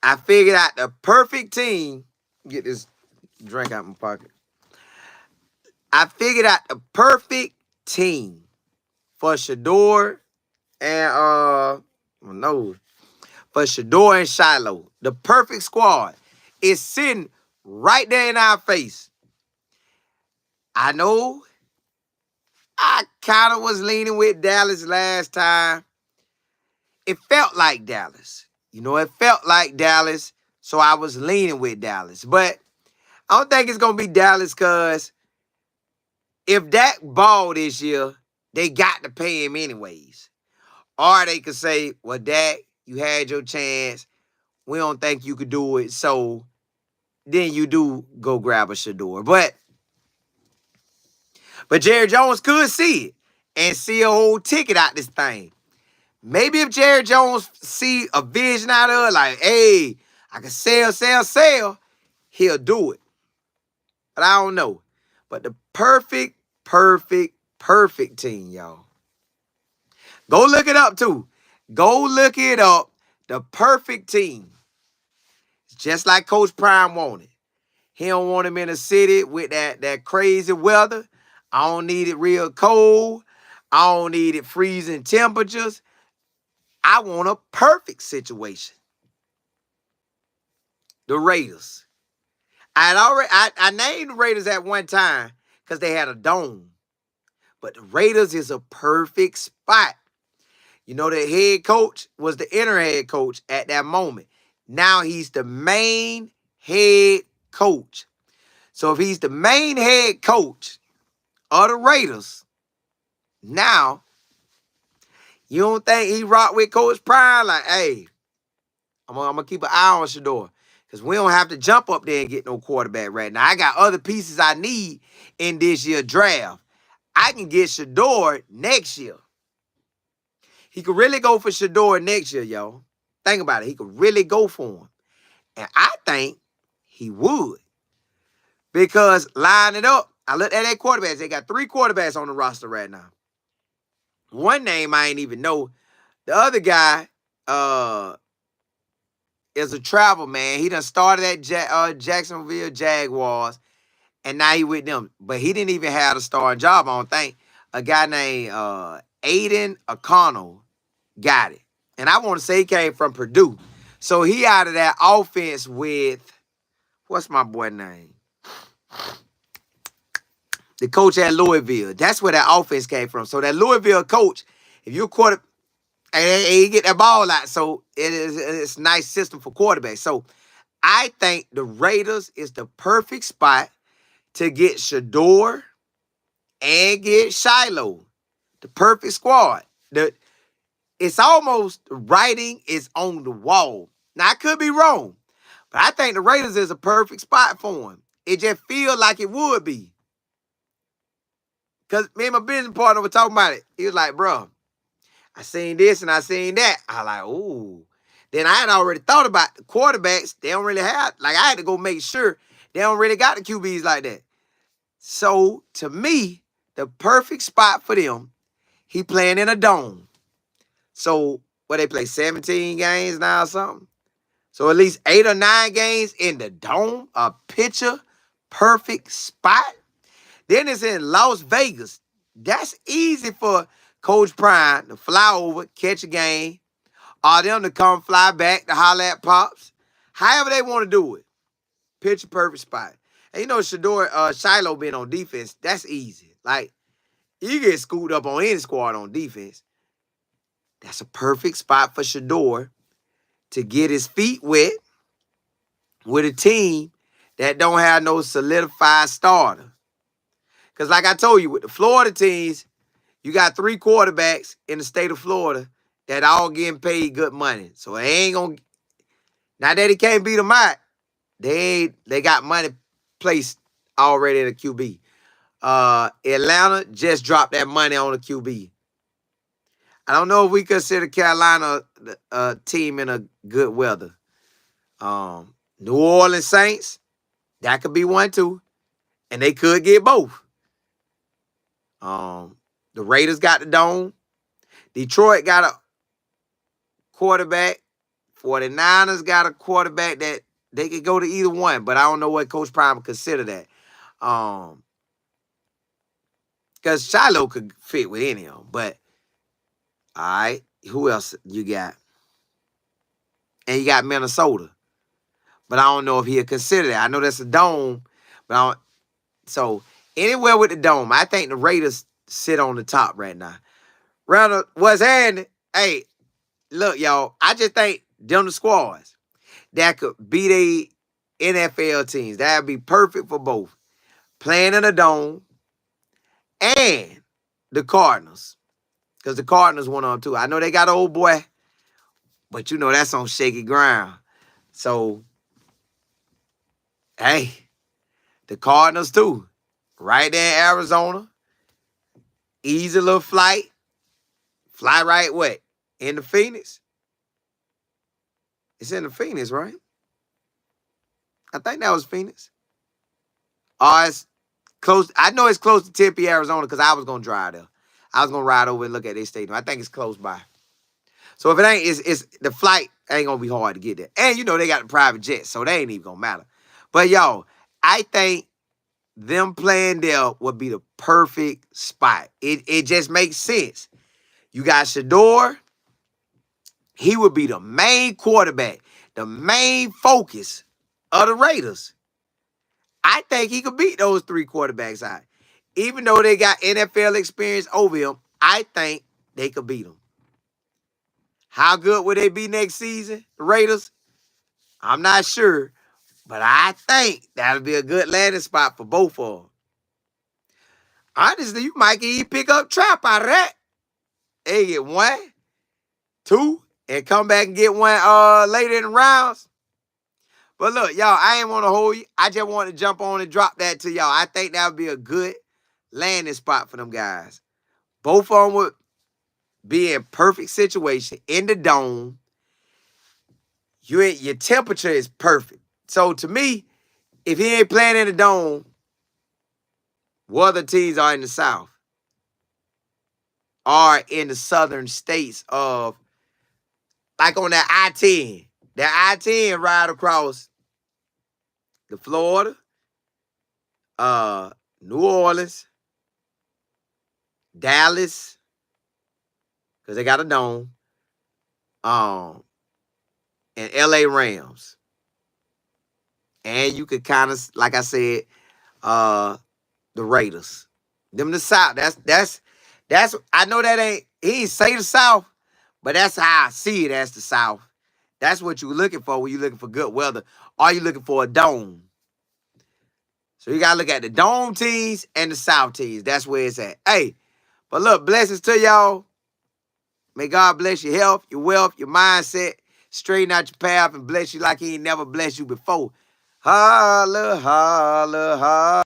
I figured out the perfect team. Get this drink out my pocket. I figured out the perfect team for Shedeur and no, for Shedeur and Shilo. The perfect squad is sitting right there in our face. I know I kind of was leaning with Dallas last time. It felt like Dallas. It felt like Dallas, so I was leaning with Dallas. But I don't think it's going to be Dallas because if Dak ball this year, they got to pay him anyways. Or they could say, well, Dak, you had your chance. We don't think you could do it. So then you do go grab a Shedeur. But Jerry Jones could see it and see a whole ticket out this thing. Maybe if Jerry Jones see a vision out of it, like, hey, I can sell, he'll do it. But I don't know. But the perfect team, y'all. Go look it up, too. Go look it up. The perfect team. It's just like Coach Prime wanted. He don't want him in a city with that crazy weather. I don't need it real cold. I don't need it freezing temperatures. I want a perfect situation. The Raiders. I named the Raiders at one time because they had a dome. But the Raiders is a perfect spot. The head coach was the inner head coach at that moment. Now he's the main head coach. So if he's the main head coach of the Raiders, now you don't think he rock with Coach Prime? Like, hey, I'm gonna keep an eye on Shedeur. Because we don't have to jump up there and get no quarterback right now. I got other pieces I need in this year draft. I can get Shedeur next year. He could really go for Shedeur next year, y'all. Think about it. He could really go for him. And I think he would. Because line it up. I looked at that quarterbacks. They got 3 quarterbacks on the roster right now. One name I ain't even know. The other guy is a travel man. He done started at Jacksonville Jaguars, and now he with them. But he didn't even have a starting job, I don't think. A guy named Aiden O'Connell got it. And I want to say he came from Purdue. So he out of that offense with, what's my boy name? The coach at Louisville. That's where that offense came from. So that Louisville coach, if you're a quarterback, and he get that ball out, so it's a nice system for quarterbacks. So I think the Raiders is the perfect spot to get Shedeur and get Shilo. The perfect squad. It's almost writing is on the wall. Now, I could be wrong, but I think the Raiders is a perfect spot for him. It just feels like it would be. Because me and my business partner were talking about it. He was like, bro, I seen this and I seen that. I like, ooh. Then I had already thought about the quarterbacks. They don't really have, like I had to go make sure they don't really got the QBs like that. So to me, the perfect spot for them, he playing in a dome. So what they play 17 games now or something? So at least 8 or 9 games in the dome, a picture perfect spot. Then it's in Las Vegas. That's easy for Coach Prime to fly over, catch a game, or them to come fly back to holler at Pops. However they want to do it. Picture perfect spot. And Shedeur, Shilo being on defense, that's easy. Like, you get scooped up on any squad on defense. That's a perfect spot for Shedeur to get his feet wet with a team that don't have no solidified starter. Because like I told you, with the Florida teams, you got 3 quarterbacks in the state of Florida that all getting paid good money. So they ain't going to, now that he can't beat them out, they got money placed already in the QB. Atlanta just dropped that money on the QB. I don't know if we consider Carolina a team in a good weather. New Orleans Saints, that could be one too. And they could get both. The Raiders got the dome. Detroit got a quarterback 49ers got a quarterback that they could go to either one, but I don't know what Coach Prime would consider that. Because Shilo could fit with any of them. But, all right, who else you got? And you got Minnesota. But I don't know if he'll consider that. I know that's a dome, but I don't. So, anywhere with the dome, I think the Raiders sit on the top right now. Rather, what's happening? Hey, look, y'all, I just think them the squads that could beat the NFL teams. That would be perfect for both. Playing in a dome and the Cardinals. Because the Cardinals went on too. I know they got an old boy, but you know that's on shaky ground. So, hey, the Cardinals too. Right there in Arizona. Easy little flight. Fly right what? In the Phoenix? It's in the Phoenix, right? I think that was Phoenix. Oh, it's close. I know it's close to Tempe, Arizona, because I was going to drive there. I was going to ride over and look at their stadium. I think it's close by. So if it ain't, it's the flight ain't going to be hard to get there. And, you know, they got the private jet, so they ain't even going to matter. But, y'all, I think them playing there would be the perfect spot. It just makes sense. You got Shedeur. He would be the main quarterback, the main focus of the Raiders. I think he could beat those three quarterbacks out. Even though they got NFL experience over him, I think they could beat him. How good will they be next season, the Raiders? I'm not sure, but I think that'll be a good landing spot for both of them. Honestly, you might even pick up Trap out of that. They get 1, 2, and come back and get one later in the rounds. But look, y'all, I ain't want to hold you. I just want to jump on and drop that to y'all. I think that would be a good landing spot for them guys. Both of them would be in perfect situation in the dome. Your temperature is perfect. So to me, if he ain't playing in the dome, what other teams are in the South? Are in the southern states of, like on that I-10. That I-10 ride across the Florida, New Orleans, Dallas, because they got a dome, and LA Rams. And you could kind of, like I said, the Raiders. Them the South. That's I know that ain't, he ain't say the South, but that's how I see it as the South. That's what you're looking for when you're looking for good weather. Are you looking for a dome? So you gotta look at the dome teams and the South teams. That's where it's at. Hey, but look, blessings to y'all. May God bless your health, your wealth, your mindset, straighten out your path, and bless you like he ain't never blessed you before. Holla, holla, holla.